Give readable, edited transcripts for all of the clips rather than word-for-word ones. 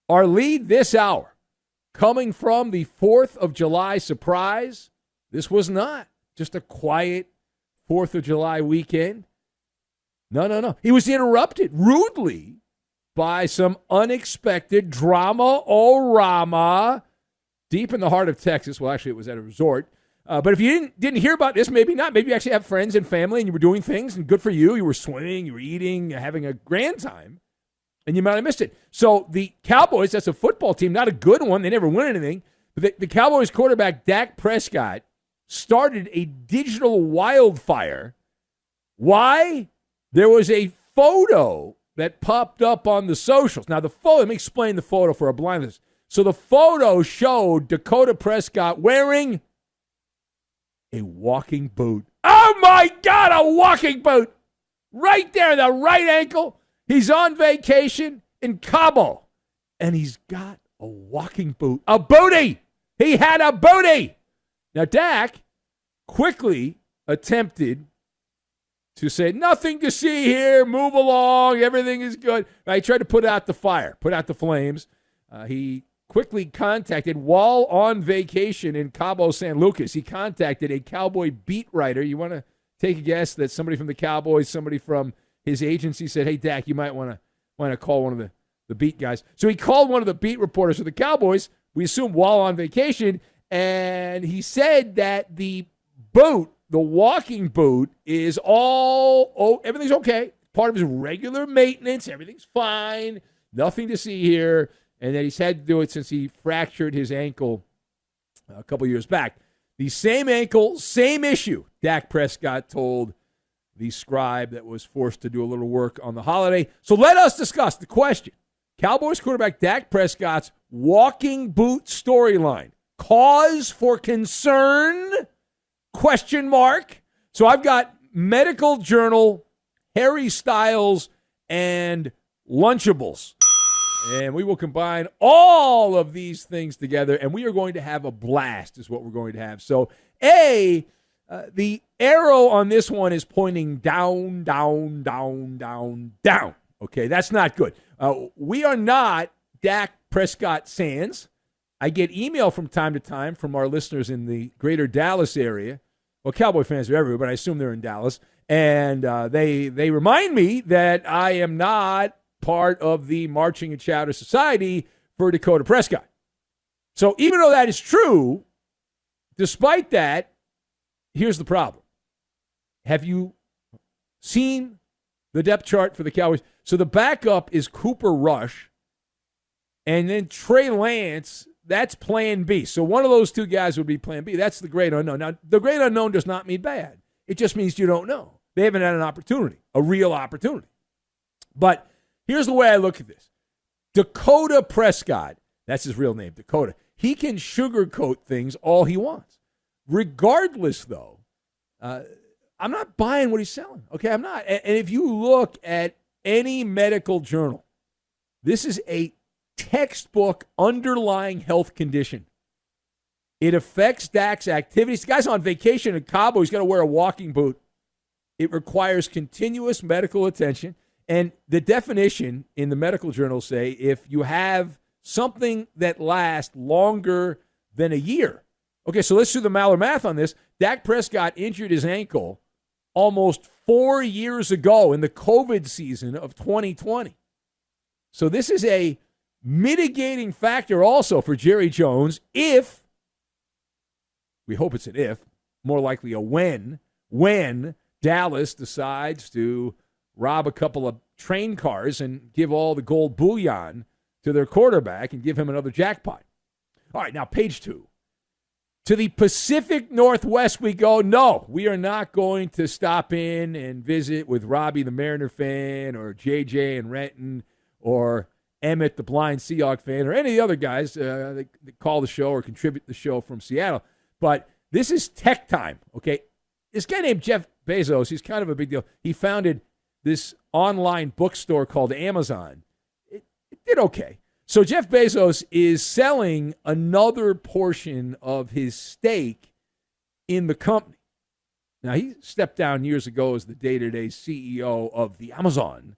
Our lead this hour, coming from the 4th of July surprise. This was not just a quiet 4th of July weekend. No. He was interrupted rudely by some unexpected drama-o-rama deep in the heart of Texas. Well, actually, it was at a resort. But if you didn't hear about this, maybe not. Maybe you actually have friends and family and you were doing things, and good for you. You were swimming, you were eating, having a grand time, and you might have missed it. So the Cowboys, that's a football team, not a good one. They never win anything. But the Cowboys quarterback, Dak Prescott, started a digital wildfire. Why? There was a photo that popped up on the socials. Now, let me explain the photo for our blind listeners. So the photo showed Dakota Prescott wearing a walking boot. Oh, my God, a walking boot. Right there, the right ankle. He's on vacation in Cabo, and he's got a walking boot. A booty. He had a booty. Now, Dak quickly attempted to say, nothing to see here, move along, everything is good. Now, he tried to put out the fire, put out the flames. He quickly contacted, while on vacation in Cabo San Lucas, he contacted a Cowboy beat writer. You want to take a guess that somebody from the Cowboys, somebody from his agency said, hey, Dak, you might want to call one of the beat guys. So he called one of the beat reporters for the Cowboys, we assume while on vacation, and he said that the boot, the walking boot, is everything's okay. Part of his regular maintenance. Everything's fine. Nothing to see here. And that he's had to do it since he fractured his ankle a couple years back. The same ankle, same issue, Dak Prescott told the scribe that was forced to do a little work on the holiday. So let us discuss the question. Cowboys quarterback Dak Prescott's walking boot storyline. Cause for concern? Question mark. So I've got Medical Journal, Harry Styles, and Lunchables. And we will combine all of these things together, and we are going to have a blast is what we're going to have. So, the arrow on this one is pointing down, down, down, down, down. Okay, that's not good. We are not Dak Prescott fans. I get email from time to time from our listeners in the greater Dallas area. Well, Cowboy fans are everywhere, but I assume they're in Dallas. And they remind me that I am not part of the Marching and Chowder Society for Dakota Prescott. So even though that is true, despite that, here's the problem. Have you seen the depth chart for the Cowboys? So the backup is Cooper Rush, and then Trey Lance, that's plan B. So one of those two guys would be plan B. That's the great unknown. Now, the great unknown does not mean bad. It just means you don't know. They haven't had an opportunity, a real opportunity. But here's the way I look at this. Dakota Prescott, that's his real name, Dakota. He can sugarcoat things all he wants. Regardless, though, I'm not buying what he's selling. Okay, I'm not. And if you look at any medical journal, this is a textbook underlying health condition. It affects Dak's activities. The guy's on vacation in Cabo. He's got to wear a walking boot. It requires continuous medical attention. And the definition in the medical journals say if you have something that lasts longer than a year. Okay, so let's do the Maller math on this. Dak Prescott injured his ankle almost 4 years ago in the COVID season of 2020. So this is a mitigating factor also for Jerry Jones if, we hope it's an if, more likely a when Dallas decides to rob a couple of train cars and give all the gold bullion to their quarterback and give him another jackpot. All right, now page 2. To the Pacific Northwest we go. No, we are not going to stop in and visit with Robbie the Mariner fan or JJ and Renton or Emmett the blind Seahawk fan or any of the other guys that call the show or contribute to the show from Seattle. But this is tech time, okay? This guy named Jeff Bezos, he's kind of a big deal. He founded this online bookstore called Amazon. It did okay. So Jeff Bezos is selling another portion of his stake in the company. Now, he stepped down years ago as the day-to-day CEO of the Amazon.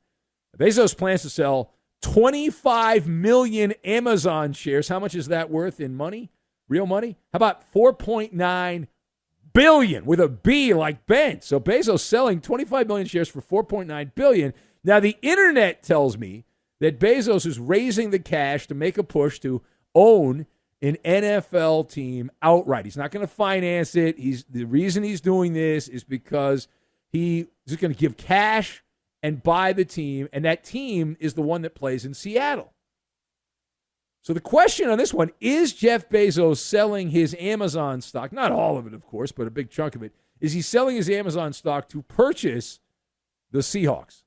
Bezos plans to sell 25 million Amazon shares. How much is that worth in money? Real money? How about 4.9 billion with a B like Ben? So Bezos selling 25 million shares for 4.9 billion. Now the internet tells me that Bezos is raising the cash to make a push to own an NFL team outright. He's not going to finance it. The reason he's doing this is because he's going to give cash and buy the team, and that team is the one that plays in Seattle. So the question on this one, is Jeff Bezos selling his Amazon stock? Not all of it, of course, but a big chunk of it. Is he selling his Amazon stock to purchase the Seahawks?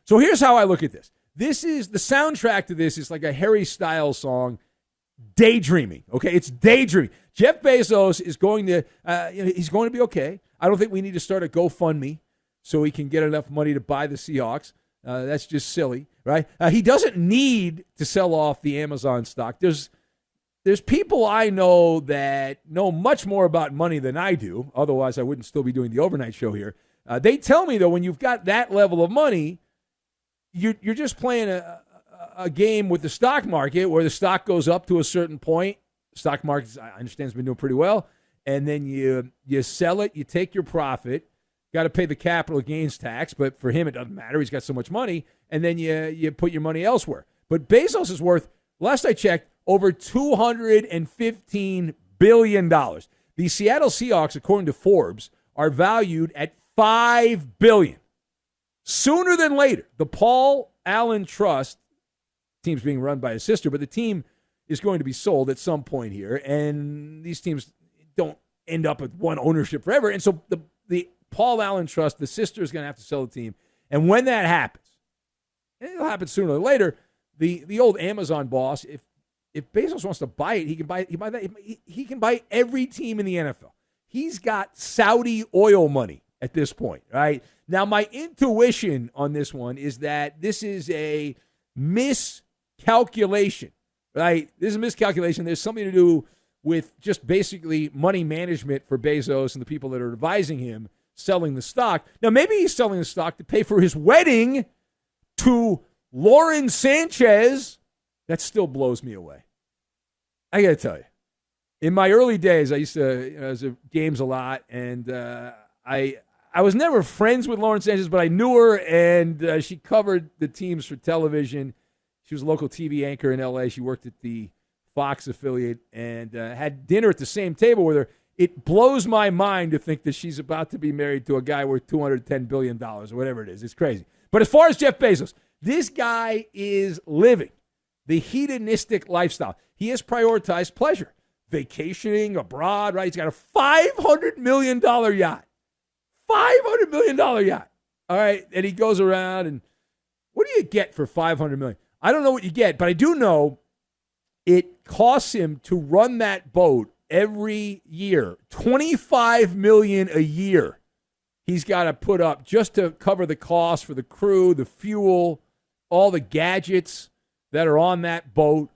So here's how I look at this. This is the soundtrack to this is like a Harry Styles song, Daydreaming. Okay, it's daydreaming. Jeff Bezos is going to he's going to be okay. I don't think we need to start a GoFundMe so he can get enough money to buy the Seahawks. That's just silly, right? He doesn't need to sell off the Amazon stock. There's people I know that know much more about money than I do. Otherwise, I wouldn't still be doing the overnight show here. They tell me, though, when you've got that level of money, you're just playing a game with the stock market where the stock goes up to a certain point. Stock market, I understand, has been doing pretty well. And then you sell it, you take your profit, got to pay the capital gains tax, but for him it doesn't matter. He's got so much money. And then you put your money elsewhere. But Bezos is worth, last I checked, over $215 billion. The Seattle Seahawks, according to Forbes, are valued at $5 billion. Sooner than later, the Paul Allen Trust, team's being run by his sister, but the team is going to be sold at some point here, and these teams don't end up with one ownership forever. And so the Paul Allen Trust, the sister, is going to have to sell the team. And when that happens, and it'll happen sooner or later, the old Amazon boss, if Bezos wants to buy it, he can buy every team in the NFL. He's got Saudi oil money at this point, right? Now, my intuition on this one is that this is a miscalculation, right? This is a miscalculation. There's something to do with just basically money management for Bezos and the people that are advising him selling the stock. Now, maybe he's selling the stock to pay for his wedding to Lauren Sanchez. That still blows me away. I got to tell you, in my early days, I used to, I was at games a lot, and I was never friends with Lauren Sanchez, but I knew her, and she covered the teams for television. She was a local TV anchor in L.A. She worked at the Fox affiliate and had dinner at the same table with her. It blows my mind to think that she's about to be married to a guy worth $210 billion or whatever it is. It's crazy. But as far as Jeff Bezos, this guy is living the hedonistic lifestyle. He has prioritized pleasure, vacationing abroad, right? He's got a $500 million yacht. $500 million yacht. All right. And he goes around, and what do you get for $500 million? I don't know what you get, but I do know it costs him to run that boat every year. $25 million a year he's got to put up just to cover the cost for the crew, the fuel, all the gadgets that are on that boat.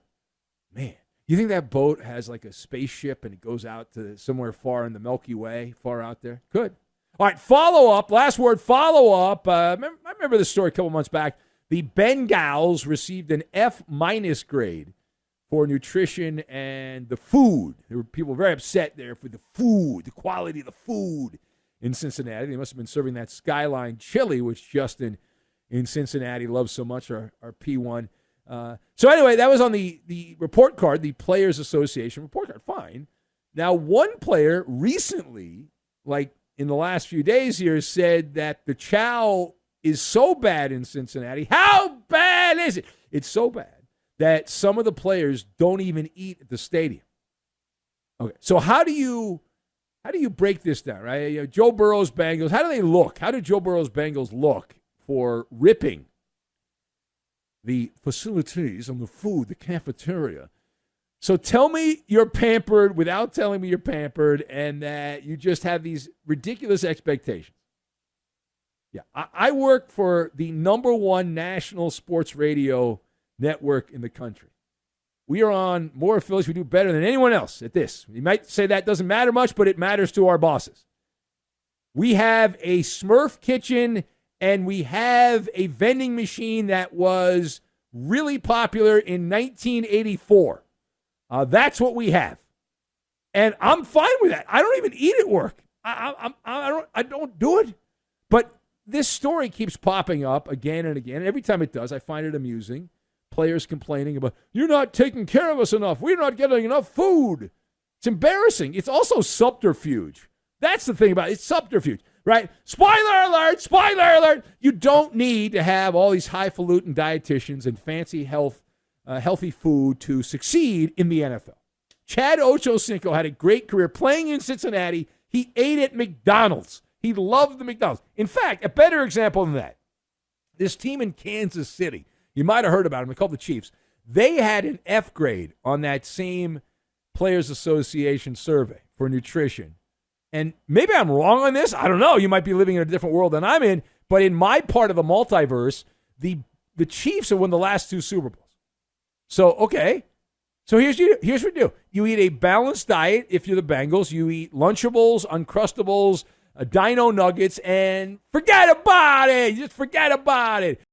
Man, you think that boat has like a spaceship and it goes out to somewhere far in the Milky Way, far out there? Good. All right, follow-up. Last word, follow-up. I remember this story a couple months back. The Bengals received an F- grade for nutrition and the food. There were people very upset there for the food, the quality of the food in Cincinnati. They must have been serving that Skyline chili, which Justin in Cincinnati loves so much, our P1. So anyway, that was on the report card, the Players Association report card. Fine. Now, one player recently, like in the last few days here, said that the chow is so bad in Cincinnati. How bad is it? It's so bad that some of the players don't even eat at the stadium. Okay, so how do you break this down, right? You know, Joe Burrow's Bengals, how do they look? How do Joe Burrow's Bengals look for ripping the facilities and the food, the cafeteria? So tell me you're pampered without telling me you're pampered and that you just have these ridiculous expectations. Yeah, I work for the number one national sports radio network in the country. We are on more affiliates. We do better than anyone else at this. You might say that doesn't matter much, but it matters to our bosses. We have a Smurf kitchen and we have a vending machine that was really popular in 1984. That's what we have. And I'm fine with that. I don't even eat at work. I don't do it. But this story keeps popping up again and again. And every time it does, I find it amusing. Players complaining about, you're not taking care of us enough. We're not getting enough food. It's embarrassing. It's also subterfuge. That's the thing about it. It's subterfuge, right? Spoiler alert, spoiler alert. You don't need to have all these highfalutin dietitians and fancy healthy food to succeed in the NFL. Chad Ochocinco had a great career playing in Cincinnati. He ate at McDonald's. He loved the McDonald's. In fact, a better example than that, this team in Kansas City, you might have heard about them. They're called the Chiefs. They had an F grade on that same Players Association survey for nutrition. And maybe I'm wrong on this. I don't know. You might be living in a different world than I'm in. But in my part of the multiverse, the Chiefs have won the last 2 Super Bowls. So, okay. So here's what you do. You eat a balanced diet if you're the Bengals. You eat Lunchables, Uncrustables, Dino Nuggets, and forget about it. Just forget about it.